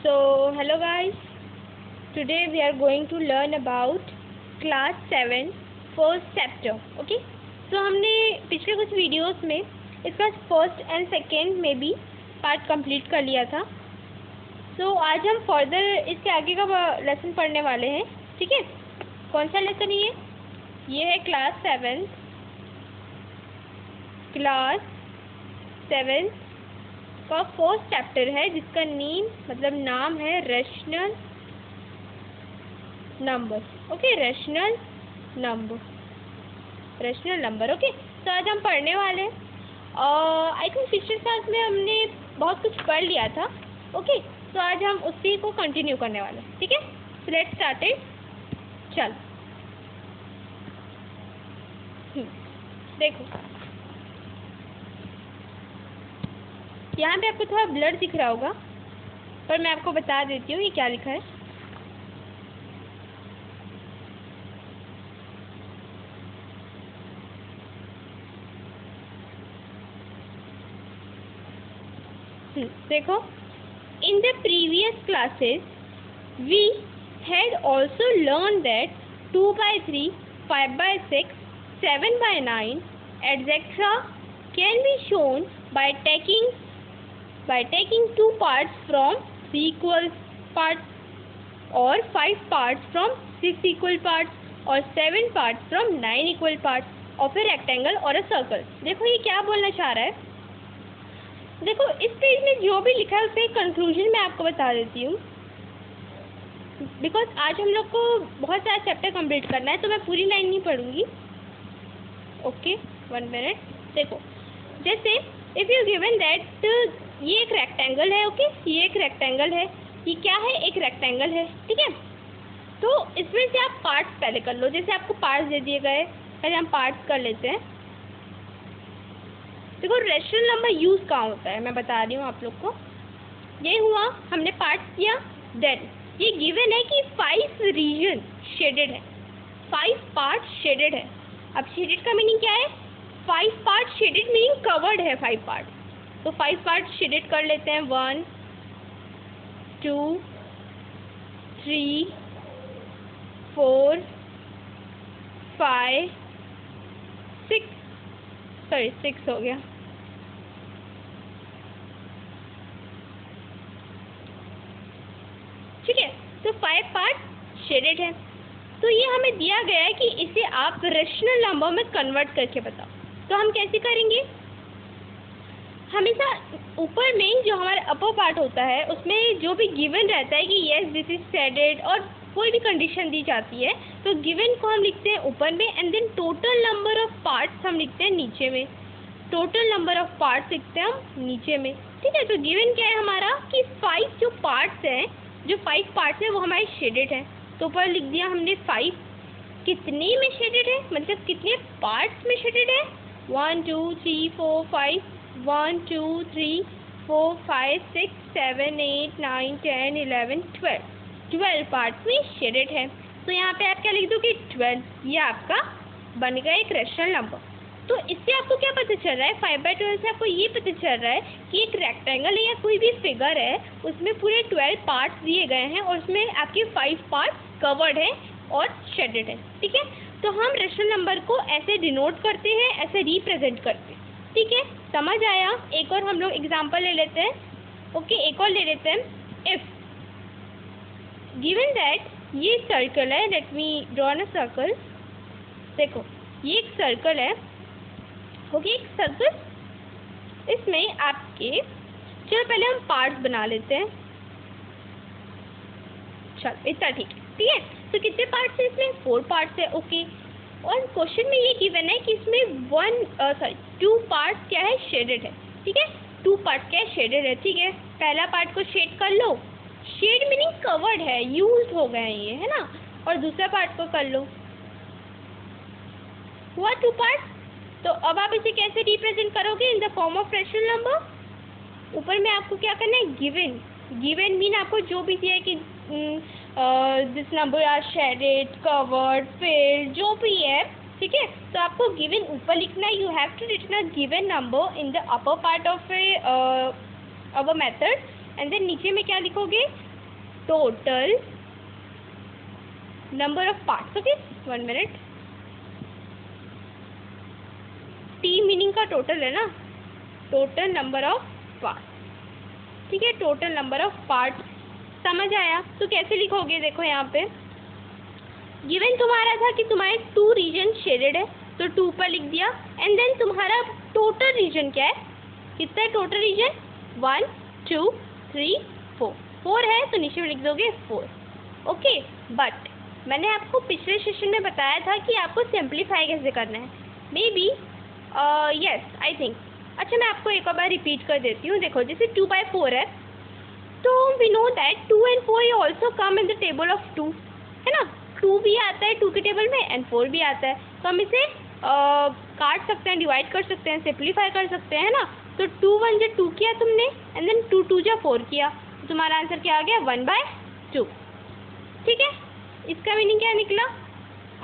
Hello guys, today we are going to learn about class 7 first chapter. Okay, हमने पिछले कुछ videos में इसका फर्स्ट एंड सेकेंड में भी पार्ट कंप्लीट कर लिया था. आज हम फर्दर इसके आगे का लेसन पढ़ने वाले हैं. ठीक है, कौन सा लेसन ये है क्लास 7 का फर्स्ट चैप्टर है, जिसका नाम है rational number. Okay, rational number. Okay, आज हम पढ़ने वाले हैं. आई थिंक पिछले क्लास में हमने बहुत कुछ पढ़ लिया था. ओके, आज हम उसी को कंटिन्यू करने वाले हैं. ठीक है, लेट्स स्टार्ट इट. चल देखो, यहाँ पे आपको थोड़ा ब्लर दिख रहा होगा, पर मैं आपको बता देती हूँ ये क्या लिखा है. देखो, in the previous classes we had also learn that 2/3, 5/6, 7/9 etc. can be shown by taking two parts from 3 equal parts, or 5 parts from 6 equal parts, और 7 parts from 9 equal parts of a rectangle or a circle. देखो ये क्या बोलना चाह रहा है. देखो, इस पेज में जो भी लिखा है उसका कंक्लूजन मैं आपको बता देती हूँ, बिकॉज आज हम लोग को बहुत सारा चैप्टर कंप्लीट करना है, तो मैं पूरी लाइन नहीं पढ़ूंगी. Okay, 1 minute. देखो, जैसे इफ़ यू गिवन दैट ये एक रेक्टेंगल है. ओके, ये एक रेक्टेंगल है. ये क्या है? एक रेक्टेंगल है. ठीक है, तो इसमें से आप पार्ट्स पहले कर लो. जैसे आपको पार्ट्स दे दिए गए, पहले हम पार्ट्स कर लेते हैं. देखो, रेशनल नंबर यूज़ कहाँ होता है मैं बता रही हूँ आप लोग को. ये हुआ, हमने पार्ट्स किया. देन ये गिवन है कि 5 रीजन शेडेड है, 5 पार्ट शेडेड है. अब शेडेड का मीनिंग क्या है? 5 पार्ट शेडेड मीनिंग कवर्ड है 5 पार्ट. तो 5 पार्ट शेडेड कर लेते हैं. 1 2 3 4 5 6 हो गया. ठीक है, तो 5 पार्ट शेडेड है. तो ये हमें दिया गया है कि इसे आप रेशनल नंबर में कन्वर्ट करके बताओ. तो हम कैसे करेंगे? हमेशा ऊपर में जो हमारा अपर पार्ट होता है उसमें जो भी गिवन रहता है कि येस दिस इज शेडेड, और कोई भी कंडीशन दी जाती है, तो गिवन को हम लिखते हैं ऊपर में, and then total number of parts हम लिखते हैं नीचे में. टोटल नंबर ऑफ पार्ट्स लिखते हैं हम नीचे में. ठीक है, तो गिवन क्या है हमारा कि 5 जो पार्ट्स हैं, जो 5 पार्ट्स हैं वो हमारे शेडेड हैं. तो ऊपर लिख दिया हमने 5. कितने में शेडेड है, मतलब कितने पार्ट्स में शेडेड है? 1 2 3 4 5 1 2 3 4 5 6 7 8 9 10 11 12 पार्ट्स में शेडेड है. तो यहाँ पे आप क्या लिख दोगे? 12. ये आपका बन गया एक रेशनल नंबर. तो इससे आपको क्या पता चल रहा है? 5/12 से आपको ये पता चल रहा है कि एक रेक्टेंगल है या कोई भी फिगर है, उसमें पूरे 12 पार्ट्स दिए गए हैं, और उसमें आपके 5 पार्ट्स कवर्ड है और शेडेड है. ठीक है, तो हम रेशनल नंबर को ऐसे डिनोट करते हैं, ऐसे रिप्रेजेंट करते हैं. ठीक है, समझ आया? एक और हम लोग एग्जाम्पल ले लेते हैं. ओके, एक और ले लेते हैं. इफ गिवन दैट ये सर्कल है, let me draw a circle. देखो, ये एक सर्कल है. ओके, एक सर्कल. इसमें आपके, चलो पहले हम पार्ट्स बना लेते हैं. चलो, इतना ठीक है. ठीक है, तो कितने पार्ट्स है इसमें? 4 पार्ट्स है. ओके, और क्वेश्चन में ये गिवन है कि इसमें 2 पार्ट्स क्या है? शेडेड है. ठीक है, 2 पार्ट क्या है? शेडेड है. ठीक है, पहला पार्ट को शेड कर लो. शेड मीनिंग कवर्ड है, यूज्ड हो गए हैं ये, है ना. और दूसरा पार्ट को कर लो. हुआ 2 पार्ट. तो अब आप इसे कैसे रिप्रेजेंट करोगे? In the form of rational number. ऊपर में आपको क्या करना है? गिवन मीन आपको जो भी दिया है कि this number are shaded, covered, filled, जो भी है. ठीक है, तो आपको गिवन ऊपर लिखना है. You have to written a given number in the upper part of our method, and then नीचे में क्या लिखोगे? Total number of parts. Okay, 1 minute. T meaning का टोटल है ना, टोटल नंबर ऑफ पार्ट्स। ठीक है, टोटल नंबर ऑफ पार्ट्स। समझ आया? तो कैसे लिखोगे, देखो यहाँ पे गिवन तुम्हारा था कि तुम्हारे 2 रीजन शेडेड है, तो 2 पर लिख दिया। एंड देन तुम्हारा टोटल रीजन क्या है, कितना है टोटल रीजन, 1 2 3 4, 4 है तो नीचे में लिख दोगे 4। ओके, बट मैंने आपको पिछले सेशन में बताया था कि आपको सिंप्लीफाई कैसे करना है। May be yes I think. अच्छा, मैं आपको एक और बार रिपीट कर देती हूँ। देखो, जैसे 2/4 है, तो we know that 2 and 4 also come in the table of 2, है ना। 2 भी आता है 2 के टेबल में एंड 4 भी आता है, तो हम इसे काट सकते हैं, डिवाइड कर सकते हैं, सिंप्लीफाई कर सकते हैं, है ना। तो 2 1 जा 2 किया तुमने, एंड देन 2 2 जा 4 किया, तो तुम्हारा आंसर क्या आ गया, 1/2। ठीक है, इसका मीनिंग क्या निकला,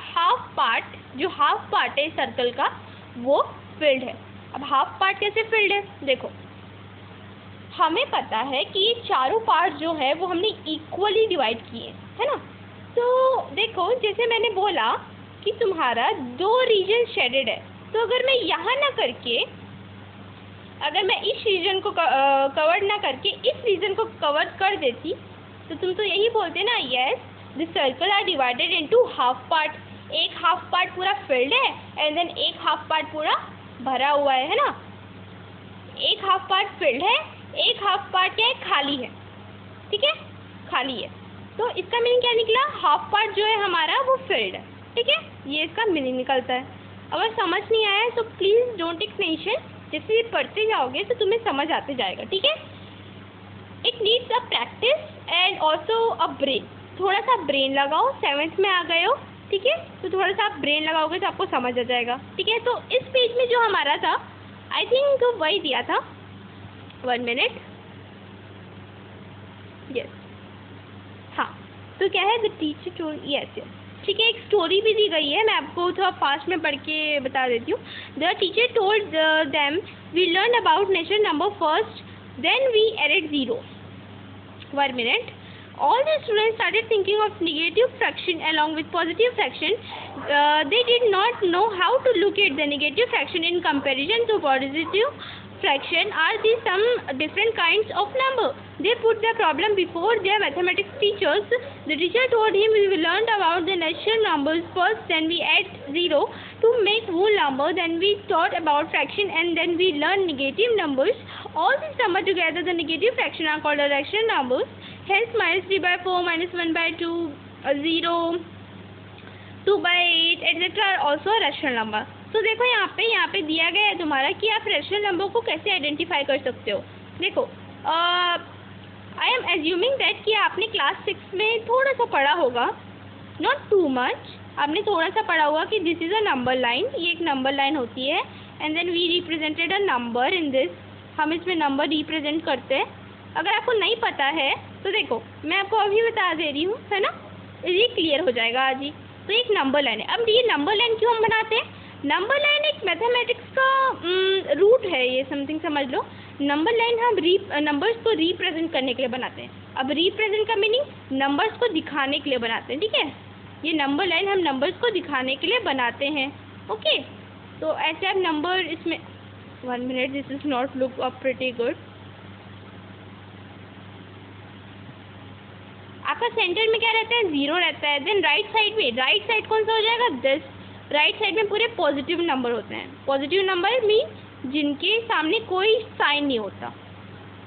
हाफ पार्ट, जो हाफ पार्ट है सर्कल का वो फिल्ड है। अब हाफ पार्ट कैसे फिल्ड है, देखो हमें पता है कि ये चारों पार्ट जो है वो हमने इक्वली डिवाइड किए, है ना। तो देखो, जैसे मैंने बोला कि तुम्हारा 2 रीजन शेडेड है, तो अगर मैं यहाँ ना करके, अगर मैं इस रीजन को कवर ना करके इस रीजन को कवर कर देती, तो तुम तो यही बोलते ना, yes the circle are divided into half part. एक हाफ पार्ट पूरा फिल्ड है एंड देन एक हाफ पार्ट पूरा भरा हुआ है ना। एक हाफ पार्ट फिल्ड है, एक हाफ पार्ट क्या है, खाली है। ठीक है, खाली है, तो इसका मीनिंग क्या निकला, हाफ पार्ट जो है हमारा वो फिल्ड है। ठीक है, ये इसका मीनिंग निकलता है। अगर समझ नहीं आया तो प्लीज़ डोंट टेक टेंशन, जैसे पढ़ते जाओगे तो तुम्हें समझ आते जाएगा। ठीक है, it needs a practice and also a brain. थोड़ा सा ब्रेन लगाओ, 7th में आ गए हो, ठीक है, तो थोड़ा सा आप ब्रेन लगाओगे तो आपको समझ आ जाएगा। ठीक है, तो इस पेज में जो हमारा था, आई थिंक वही दिया था, 1 मिनट, यस, हाँ, तो क्या है, द टीचर टोल्ड, यस, ठीक है, एक स्टोरी भी दी गई है, मैं आपको थोड़ा फास्ट में पढ़ के बता देती हूँ। The teacher told them we learn about natural number first, then we added 0। 1 minute. All the students started thinking of negative fraction along with positive fraction. They did not know how to look at the negative fraction in comparison to positive fraction. Are these some different kinds of number? They put the problem before their mathematics teachers. The teacher told him, we learned about the natural numbers first, then we add 0 to make whole number, then we taught about fraction, and then we learned negative numbers. All these numbers together, the negative fraction, are called the rational numbers. Hence -3/4, -1/2, 0, 2/8 etc. are also a rational number. तो देखो यहाँ पे दिया गया है तुम्हारा कि आप रैशनल नंबर को कैसे आइडेंटिफाई कर सकते हो। देखो, आई एम एज्यूमिंग दैट कि आपने क्लास 6 में थोड़ा सा पढ़ा होगा, नॉट टू मच, आपने थोड़ा सा पढ़ा होगा कि this is a number line, ये एक नंबर लाइन होती है, and then we represented a number in this, हम इसमें नंबर रिप्रेजेंट करते हैं। अगर आपको नहीं पता है तो देखो मैं आपको अभी बता दे रही हूँ, है ना, ये क्लियर हो जाएगा आज ही। तो एक नंबर लाइन है। अब ये नंबर लाइन क्यों हम बनाते हैं, नंबर लाइन एक मैथमेटिक्स का रूट है, ये समथिंग समझ लो। नंबर लाइन हम नंबर्स को रिप्रेजेंट करने के लिए बनाते हैं। अब रिप्रेजेंट का मीनिंग नंबर्स को दिखाने के लिए बनाते हैं। ठीक है, ये नंबर लाइन हम नंबर्स को दिखाने के लिए बनाते हैं। ओके, तो ऐसे आप नंबर इसमें, 1 minute, this is not look up pretty good. आपका सेंटर में क्या रहता है, 0 रहता है। देन राइट साइड में, राइट साइड कौन सा हो जाएगा, 10। राइट साइड में पूरे पॉजिटिव नंबर होते हैं। पॉजिटिव नंबर मीन जिनके सामने कोई साइन नहीं होता।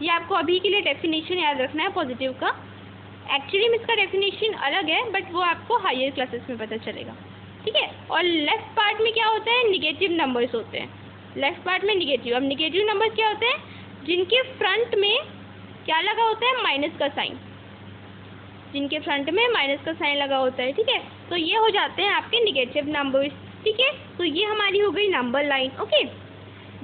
ये आपको अभी के लिए डेफिनेशन याद रखना है पॉजिटिव का। एक्चुअली में इसका डेफिनेशन अलग है, बट वो आपको हायर क्लासेस में पता चलेगा। ठीक है, और लेफ्ट पार्ट में क्या होता है, निगेटिव नंबर्स होते हैं। लेफ्ट पार्ट में निगेटिव। अब निगेटिव नंबर क्या होते हैं, जिनके फ्रंट में क्या लगा होता है, माइनस का साइन, जिनके फ्रंट में माइनस का साइन लगा होता है। ठीक है, तो ये हो जाते हैं आपके निगेटिव नंबर्स। ठीक है, तो ये हमारी हो गई नंबर लाइन। ओके,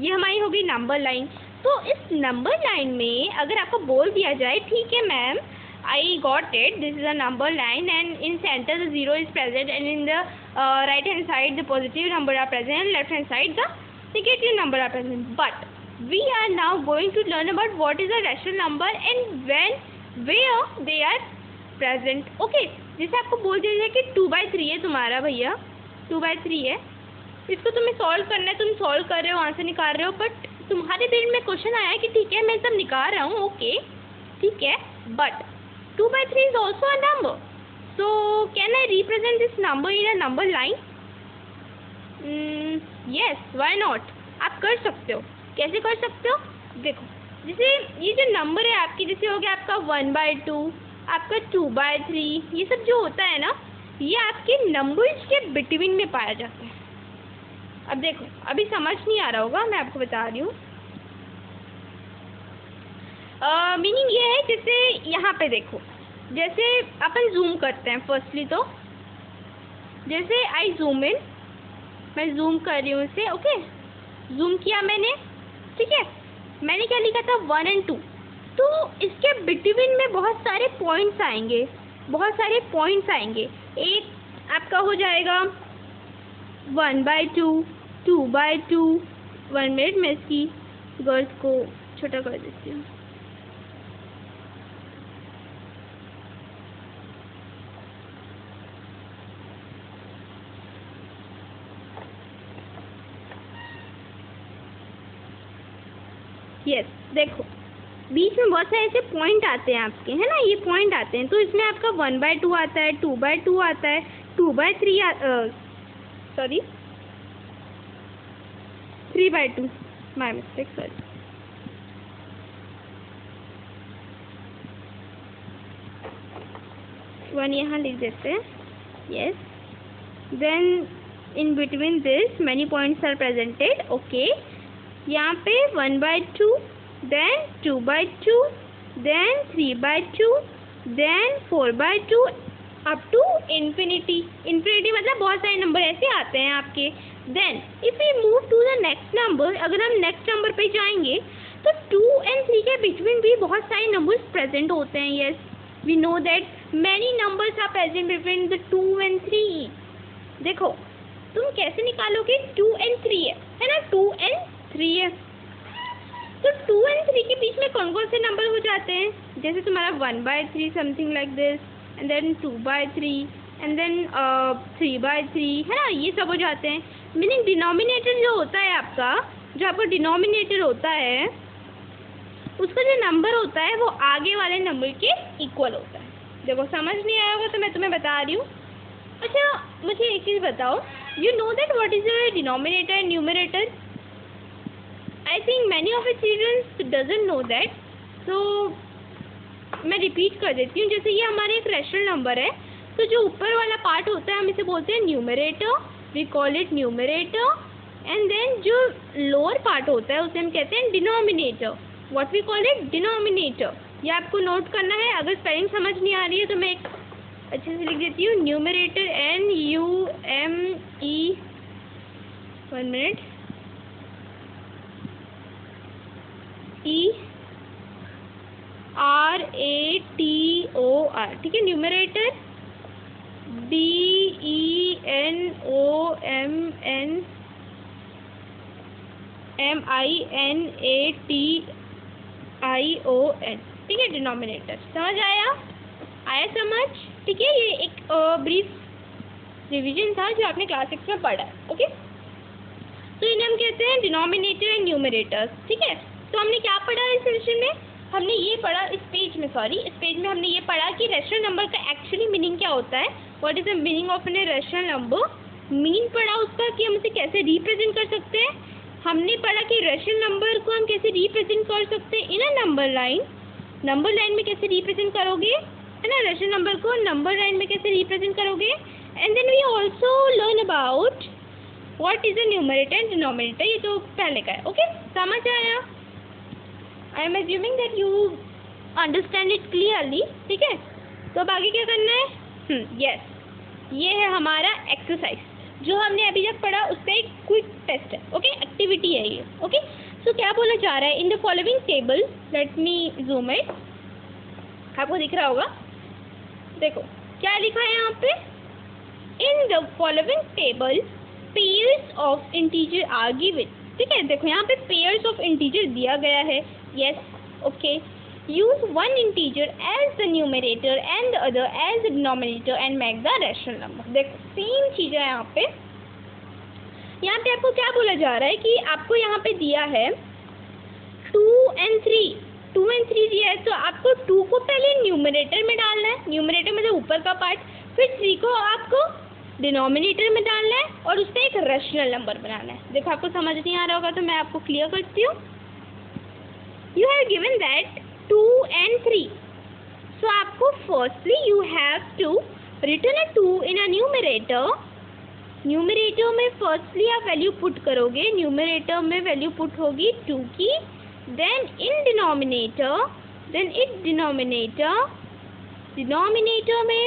ये हमारी हो गई नंबर लाइन। तो इस नंबर लाइन में अगर आपको बोल दिया जाए, ठीक है ma'am, I got it, this is a number line and in center the 0 is present and in the right hand side the positive number are present and left hand side the negative number are present, but we are now going to learn about what is a rational number and when, where they are present. Okay, जैसे आपको बोल दिया जाए कि 2/3 है तुम्हारा भैया, 2/3 है, इसको तुम्हें सॉल्व करना है, तुम सॉल्व कर रहे हो, आंसर निकाल रहे हो, बट तुम्हारे ब्रेन में क्वेश्चन आया कि ठीक है मैं सब निकाल रहा हूँ, ओके ठीक है, but 2/3 is also a number, so can I represent this number in a number line? Yes, why not, आप कर सकते हो। कैसे कर सकते हो? देखो, जैसे ये जो नंबर है आपकी, जैसे हो गया आपका 1/2, आपका 2/3, ये सब जो होता है ना, ये आपके नंबर्स के बिटवीन में पाया जाता है। अब देखो, अभी समझ नहीं आ रहा होगा, मैं आपको बता रही हूँ। मीनिंग ये है, जैसे यहाँ पे देखो, जैसे अपन जूम करते हैं फर्स्टली, तो जैसे आई जूम इन, मैं जूम कर रही हूँ इसे, ओके, जूम किया मैंने, ठीक है, मैंने क्या लिखा था 1 और 2, तो इसके बिटवीन में बहुत सारे पॉइंट्स आएंगे, बहुत सारे पॉइंट्स आएंगे। एक आपका हो जाएगा 1/2, 2/2, 1 मिनट में इसकी गर्ल्स को छोटा कर देती हूँ। यस, देखो बीच में बहुत सारे ऐसे पॉइंट आते हैं आपके, है ना, ये पॉइंट आते हैं, तो इसमें आपका 1/2 आता है, 2/2 आता है, 2/3 sorry 3/2, my mistake, sorry. One यहाँ लिख देते हैं, yes, then in between this many points are presented, okay, यहाँ पे 1/2, then 2/2, then 3/2, then 4/2 up to infinity. Infinity मतलब बहुत सारे नंबर ऐसे आते हैं आपके। Then if we move to the next number, अगर हम नेक्स्ट नंबर पे जाएंगे तो 2 और 3 के बिटवीन भी बहुत सारे नंबर्स प्रेजेंट होते हैं। Yes, we know that many numbers are present between the 2 और 3। देखो तुम कैसे निकालोगे, 2 और 3 है ना, 2 और 3 है, तो 2 और 3 के बीच में कौन कौन से नंबर हो जाते हैं? जैसे तुम्हारा 1/3 something like this, and then 2/3, and then 3/3, है ना, ये सब हो जाते हैं। मीनिंग डिनोमिनेटर जो होता है आपका, जो आपका डिनोमिनेटर होता है, उसका जो नंबर होता है वो आगे वाले नंबर के इक्वल होता है। देखो समझ नहीं आया होगा तो मैं तुम्हें बता रही हूँ। अच्छा मुझे एक चीज़ बताओ, you know that what is the denominator and numerator? I think many of the children doesn't know that, so मैं रिपीट कर देती हूँ। जैसे ये हमारे एक रैशनल नंबर है, तो जो ऊपर वाला पार्ट होता है हम इसे बोलते हैं numerator, we call it numerator, and then जो लोअर पार्ट होता है उसे हम कहते हैं denominator, what we call it denominator. ये आपको नोट करना है, अगर स्पेलिंग समझ नहीं आ रही है तो मैं एक अच्छे से लिख देती हूँ, न्यूमरेटर NUME, 1 मिनट, ERATOR, ठीक है, न्यूमरेटर DENOMINATION, ठीक है, डिनोमिनेटर। समझ आया समझ? ठीक है, ये एक ब्रीफ रिवीजन था जो आपने क्लास 6 में पढ़ा है। ओके, तो इन्हें हम कहते हैं डिनोमिनेटर एंड न्यूमरेटर्स। ठीक है, तो हमने क्या पढ़ा इस सेशन में? हमने ये पढ़ा इस पेज में हमने ये पढ़ा कि रैशनल नंबर का एक्चुअली मीनिंग क्या होता है, what is the meaning of a rational number. Meaning पढ़ा उसका कि हम उसे कैसे रिप्रेजेंट कर सकते हैं। हमने पढ़ा कि रैशनल नंबर को हम कैसे रिप्रेजेंट कर सकते हैं इन अ नंबर लाइन में कैसे रिप्रेजेंट करोगे, है ना, रैशनल नंबर को नंबर लाइन में कैसे रिप्रेजेंट करोगे। And then we also learn about what is a numerator and denominator, ये तो पहले का है। ओके, समझ आया? I am assuming that you understand it clearly. ठीक है, तो अब आगे क्या करना है? यस, ये है हमारा एक्सरसाइज जो हमने अभी तक पढ़ा, उसका एक क्विक टेस्ट है। ओके, एक्टिविटी है ये। ओके, सो क्या बोला जा रहा है? इन the following table, let me zoom it, आपको दिख रहा होगा, देखो क्या लिखा है यहाँ पे, in the following table pairs of integer are given. ठीक है, देखो यहाँ पे पेयर्स ऑफ इंटीजर दिया गया है। Yes, okay, use one integer as the numerator and the other as the denominator and make the rational number. देखो same चीज़ है यहाँ पे। यहाँ पे आपको क्या बोला जा रहा है कि आपको यहाँ पे दिया है 2 and 3, 2 and 3 दिया है, तो आपको 2 को पहले न्यूमरेटर में डालना है, न्यूमरेटर मतलब ऊपर का पार्ट, फिर 3 को आपको डिनोमिनेटर में डालना है और उससे एक रैशनल नंबर बनाना है। देखो आपको समझ नहीं आ रहा होगा तो मैं आपको क्लियर करती हूँ। You have given that 2 and 3, so आपको firstly you have to return a 2 in a numerator. Numerator में फर्स्टली आप वैल्यू पुट करोगे, न्यूमरेटर में वैल्यू पुट होगी 2 की, देन इन डिनोमिनेटर में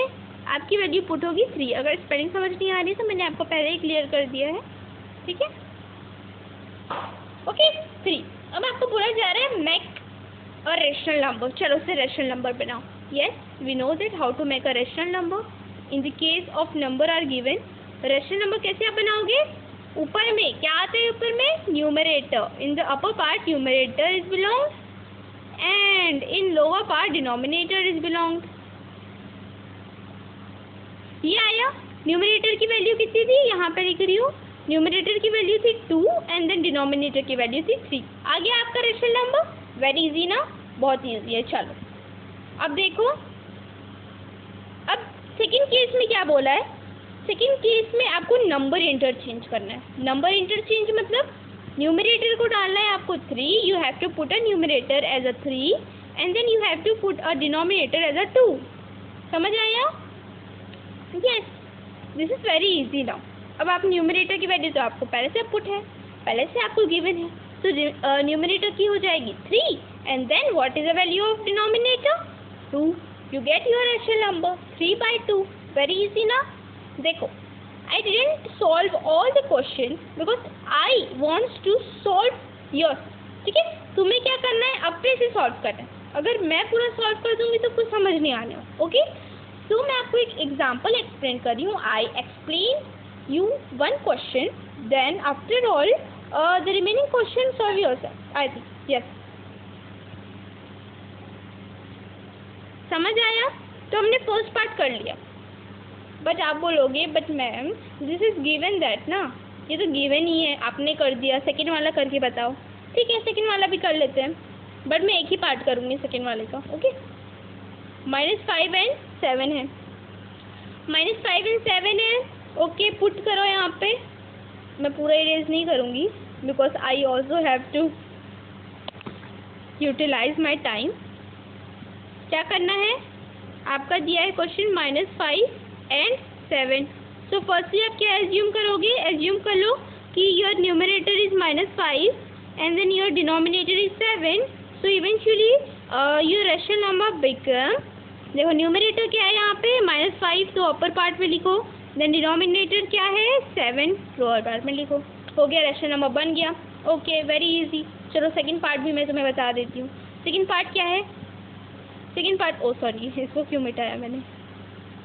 आपकी वैल्यू पुट होगी 3। अगर स्पेलिंग समझ नहीं आ रही तो मैंने आपको पहले ही क्लियर कर दिया है, ठीक है। ओके 3। अब आपको बोला जा रहा है मेक अ रैशनल नंबर। चलो उससे रैशनल नंबर बनाओ। Yes we know that how to make a rational number in the case of number are given. Rational number कैसे आप बनाओगे? ऊपर में क्या आता है? ऊपर में numerator, in the upper part numerator is belongs and in lower part denominator is belonged. ये आया। न्यूमरेटर की वैल्यू कितनी थी? यहाँ पे लिख रही हूँ, न्यूमरेटर की वैल्यू थी 2 एंड देन डिनोमिनेटर की वैल्यू थी 3। आ गया आपका रैशनल नंबर। वेरी इजी ना, बहुत इजी है। चलो अब देखो, अब सेकंड केस में क्या बोला है? सेकंड केस में आपको नंबर इंटरचेंज करना है। नंबर इंटरचेंज मतलब न्यूमरेटर को डालना है आपको 3, you have to put a numerator as a 3 and then you have to put a denominator as a 2। समझ आया? Yes, this is very easy now. अब आप न्यूमरेटर की वैल्यू तो आपको पहले से पुट है, पहले से आपको गिवन है, तो न्यूमरेटर की हो जाएगी 3 and then what is the value of denominator? 2। You get your rational number 3/2। Very easy ना। देखो I didn't solve all the questions because I wants to solve yours। ठीक है, तुम्हें क्या करना है? अपने से सॉल्व करना है। अगर मैं पूरा सॉल्व कर दूंगी तो कुछ समझ नहीं आने वाला। ओके, तो मैं आपको एक एग्जांपल एक्सप्लेन कर रही हूँ। I explain you one question, then after all the remaining question solve yourself। I think yes। समझ आया? तो हमने फर्स्ट पार्ट कर लिया। बट आप बोलोगे but ma'am this is given that ना, ये तो गिवन ही है, आपने कर दिया। सेकंड वाला करके बताओ। ठीक है, सेकंड वाला भी कर लेते हैं, बट मैं एक ही पार्ट करूँगी सेकंड वाले का। ओके, -5 and 7 है, -5 and 7 है। ओके, पुट करो यहाँ पे। मैं पूरा इरेज नहीं करूँगी because I also have to utilize my time. क्या करना है? आपका दिया है क्वेश्चन -5 and 7। सो फर्स्टली आप क्या एज्यूम करोगे? एज्यूम कर लो कि your numerator is -5 and then your denominator is 7। So eventually your rational number become, देखो न्यूमरेटर क्या है यहाँ पे? -5, तो अपर पार्ट में लिखो, देन डिनोमिनेटर क्या है? 7, लोअर पार्ट में लिखो। हो गया, रैशनल नंबर बन गया। Okay, very easy. चलो सेकंड पार्ट भी मैं तुम्हें बता देती हूँ। सेकंड पार्ट क्या है? सेकंड पार्ट, ओ सॉरी, इसको क्यों मिटाया मैंने?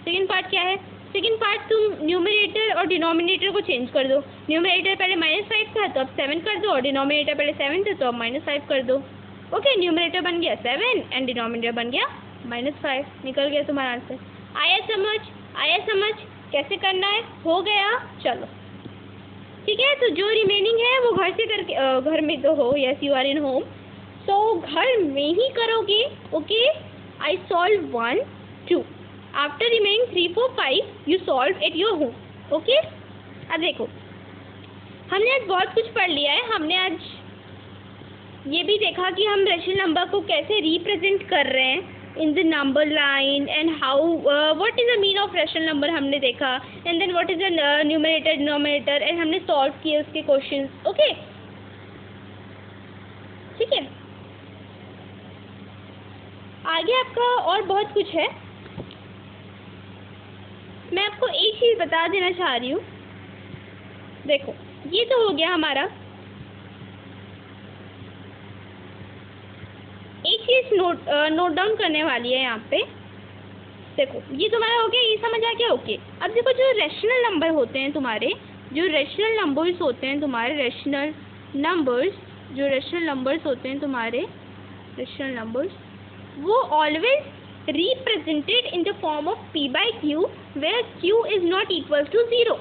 सेकंड पार्ट क्या है? सेकंड पार्ट तुम न्यूमरेटर और डिनोमिनेटर को चेंज कर दो। न्यूमरेटर पहले -5 था तो अब 7 कर दो, और डिनोमिनेटर पहले 7 था तो अब -5 कर दो। ओके, न्यूमरेटर बन गया 7 एंड डिनोमिनेटर बन गया -5। निकल गया तुम्हारा आंसर। आया समझ? आया समझ कैसे करना है? हो गया। चलो ठीक है, तो जो रिमेनिंग है वो घर से करके, घर में तो हो, yes you are in home, तो घर में ही करोगे। Okay, I solve 1 2। After remaining 3 4 5 you solve at your home. Okay, अब देखो हमने आज बहुत कुछ पढ़ लिया है। हमने आज ये भी देखा कि हम रैशनल नंबर को कैसे रिप्रेजेंट कर रहे हैं in the number line and how what is the mean of rational number हमने देखा, and then what is the numerator denominator, and हमने सॉल्व किए उसके क्वेश्चंस। ओके, ठीक है, आगे आपका और बहुत कुछ है। मैं आपको एक चीज़ बता देना चाह रही हूँ। देखो ये तो हो गया हमारा। एक चीज़ नोट डाउन करने वाली है यहाँ पे। देखो ये तुम्हारा हो गया, ये समझ आ गया। ओके, अब देखो जो रैशनल नंबर होते हैं तुम्हारे, जो रैशनल नंबर्स होते हैं तुम्हारे, रैशनल नंबर्स, जो रैशनल नंबर्स होते हैं तुम्हारे, रैशनल नंबर्स, वो always represented in the form of p by q where q is not equal to 0.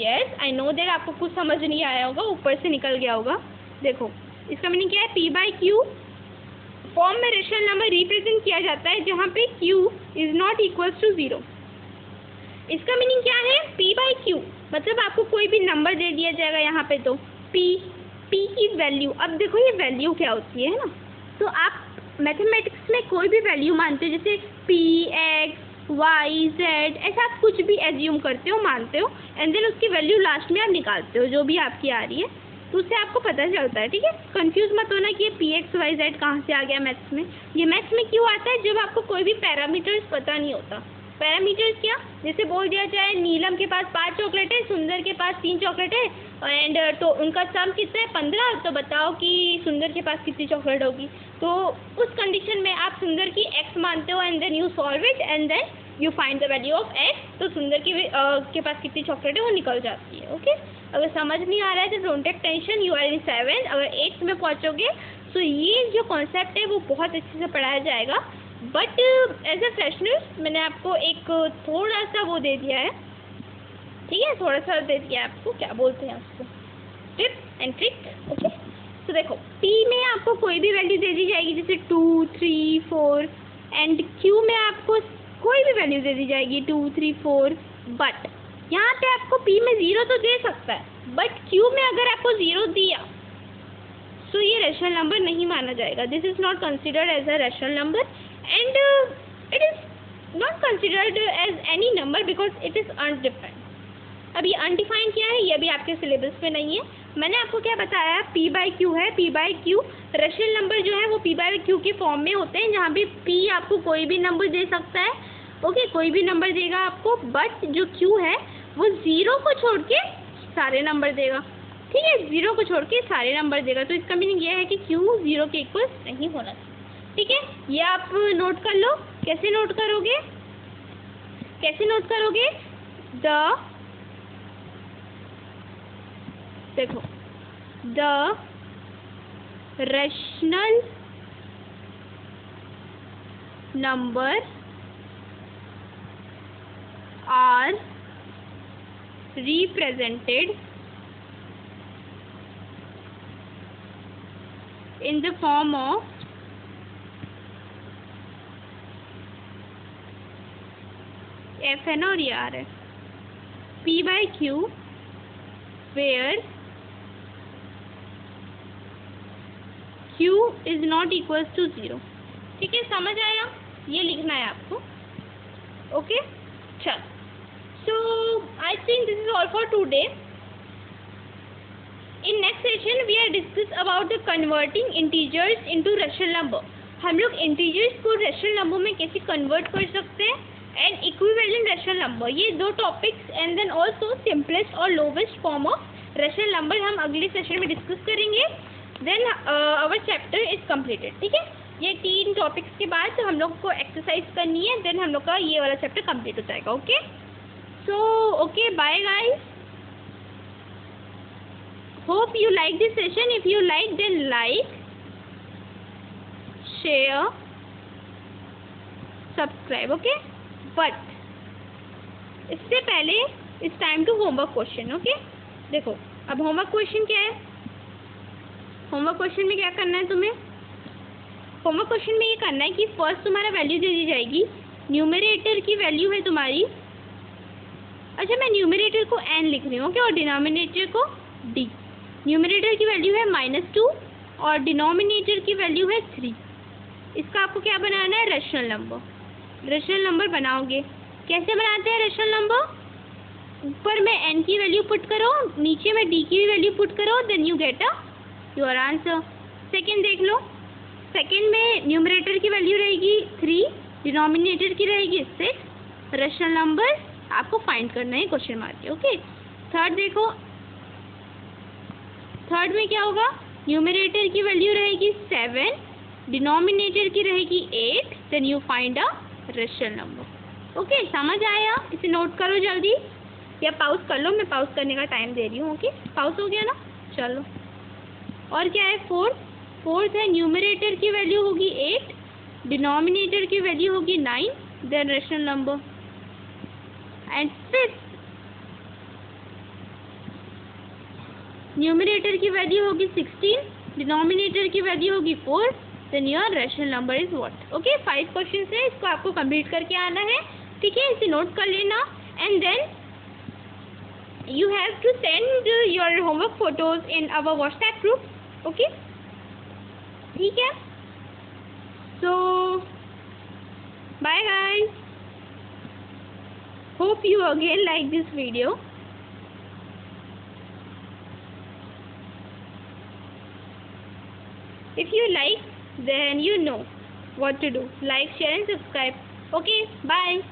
yes I know that आपको कुछ समझ नहीं आया होगा, ऊपर से निकल गया होगा। देखो इसका मीनिंग क्या है, p by q फॉर्म में रेशनल नंबर रिप्रेजेंट किया जाता है जहाँ पे q is not equal to 0। इसका मीनिंग क्या है, p by q मतलब आपको कोई भी नंबर दे दिया जाएगा यहाँ पे, तो p की वैल्यू, अब देखो ये वैल्यू क्या होती है ना, तो आप मैथमेटिक्स में कोई भी वैल्यू मानते हो, जैसे p, x, y, z, ऐसा आप कुछ भी एज्यूम करते हो, मानते हो, एंड देन उसकी वैल्यू लास्ट में आप निकालते हो जो भी आपकी आ रही है, तो उससे आपको पता चलता है। ठीक है, कंफ्यूज मत होना कि ये p, x, y, z कहाँ से आ गया मैथ्स में। ये मैथ्स में क्यों आता है, जब आपको कोई भी पैरामीटर्स पता नहीं होता। पैरामीटर्स क्या, जैसे बोल दिया जाए नीलम के पास 5 चॉकलेट है, सुंदर के पास 3 चॉकलेट है, एंड तो उनका सम कितना है 15, तो बताओ कि सुंदर के पास कितनी चॉकलेट होगी। तो उस कंडीशन में आप सुंदर की x मानते हो, and then you solve it, and then you find the value of x, तो सुंदर के पास कितनी चॉकलेट है वो निकल जाती है। ओके, अगर समझ नहीं आ रहा है तो don't take tension, you are in 7th, अगर 8th में पहुँचोगे तो ये जो कॉन्सेप्ट है वो बहुत अच्छे से पढ़ाया जाएगा। बट एज ए फ्रेशनर मैंने आपको एक थोड़ा सा वो दे दिया है, ठीक है, थोड़ा सा दे दिया है आपको, क्या बोलते हैं उसको, टिप एंड ट्रिक। ओके, तो देखो p में आपको कोई भी वैल्यू दे दी जाएगी, जैसे 2, 3, 4, एंड q में आपको कोई भी वैल्यू दे दी जाएगी 2, 3, 4, बट यहाँ पे आपको p में 0 तो दे सकता है, बट q में अगर आपको 0 दिया तो ये रेशनल नंबर नहीं माना जाएगा। This is not considered as a rational number, and it is not considered as any number because it is undefined. अब ये अनडिफाइंड क्या है, ये भी आपके सिलेबस में नहीं है। मैंने आपको क्या बताया, p बाई क्यू है, p by Q rational number जो है वो p बाई क्यू के फॉर्म में होते हैं, जहाँ पे p आपको कोई भी नंबर दे सकता है। ओके, कोई भी नंबर देगा आपको, बट जो q है वो 0 को छोड़ के सारे नंबर देगा। ठीक है, 0 को छोड़ के सारे नंबर देगा, तो इसका मीनिंग ये है कि q 0 के इक्वल नहीं होना चाहिए। ठीक है, ये आप नोट कर लो। कैसे नोट करोगे, कैसे नोट करोगे, देखो the rational number are represented in the form of FN और ER है, P by Q where Q is not equals to 0। ठीक है, समझ आया, ये लिखना है आपको। ओके, चल, so I think this is all for today. In next session we are discuss about the converting integers into rational number। हम लोग इंटीजर्स को रेशनल नंबर में कैसे कन्वर्ट कर सकते हैं, एंड इक्विवेलेंट रेशनल नंबर, ये 2 topics, and then also simplest और lowest form of rational number हम अगले सेशन में डिस्कस करेंगे। Then our chapter is completed. ठीक है, ये 3 टॉपिक्स के बाद हम लोग को एक्सरसाइज करनी है, देन हम लोग का ये वाला चैप्टर कम्प्लीट हो जाएगा। Okay, so okay, bye guys, hope you like this session। if you like then like, share, subscribe। okay, but इससे पहले it's time to homework question। okay, देखो अब होमवर्क क्वेश्चन क्या है, होमवर्क क्वेश्चन में क्या करना है तुम्हें, होमवर्क क्वेश्चन में ये करना है कि फर्स्ट तुम्हारा वैल्यू दे दी जाएगी, न्यूमरेटर की वैल्यू है तुम्हारी, अच्छा मैं न्यूमरेटर को n लिख रही हूँ, ओके, और डिनोमिनेटर को d। न्यूमरेटर की वैल्यू है -2 और डिनोमिनेटर की वैल्यू है 3। इसका आपको क्या बनाना है, रेशनल नंबर। रेशनल नंबर बनाओगे, कैसे बनाते हैं रेशनल नंबर, ऊपर में n की वैल्यू पुट करो, नीचे में d की वैल्यू पुट करो, then you get your answer. Second देख लो, सेकेंड में न्यूमरेटर की वैल्यू रहेगी 3, डिनोमिनेटर की रहेगी 6, रेशनल नंबर आपको फाइंड करना है क्वेश्चन मार्क के। ओके, थर्ड देखो, थर्ड में क्या होगा, न्यूमरेटर की वैल्यू रहेगी 7, डिनोमिनेटर की रहेगी 8, then you find a rational number. Okay, समझ आया, इसे नोट करो जल्दी, या पाउज कर लो, मैं पाउज करने का टाइम दे रही हूँ। ओके, पाउज हो गया ना, चलो। और क्या है, फोर्थ है न्यूमरेटर की वैल्यू होगी 8, डिनोमिनेटर की वैल्यू होगी 9, then rational number. And fifth, numerator की वैल्यू होगी 16, डिनोमिनेटर की वैल्यू होगी 4, then your rational number is what. Okay, 5 question है, इसको आपको कंप्लीट करके आना है, ठीक है, इसे नोट कर लेना। And then you have to send your homework photos in our WhatsApp group, okay? ठीक है, so bye guys, hope you again like this video. If you like, then you know what to do, like, share and subscribe. Okay, bye.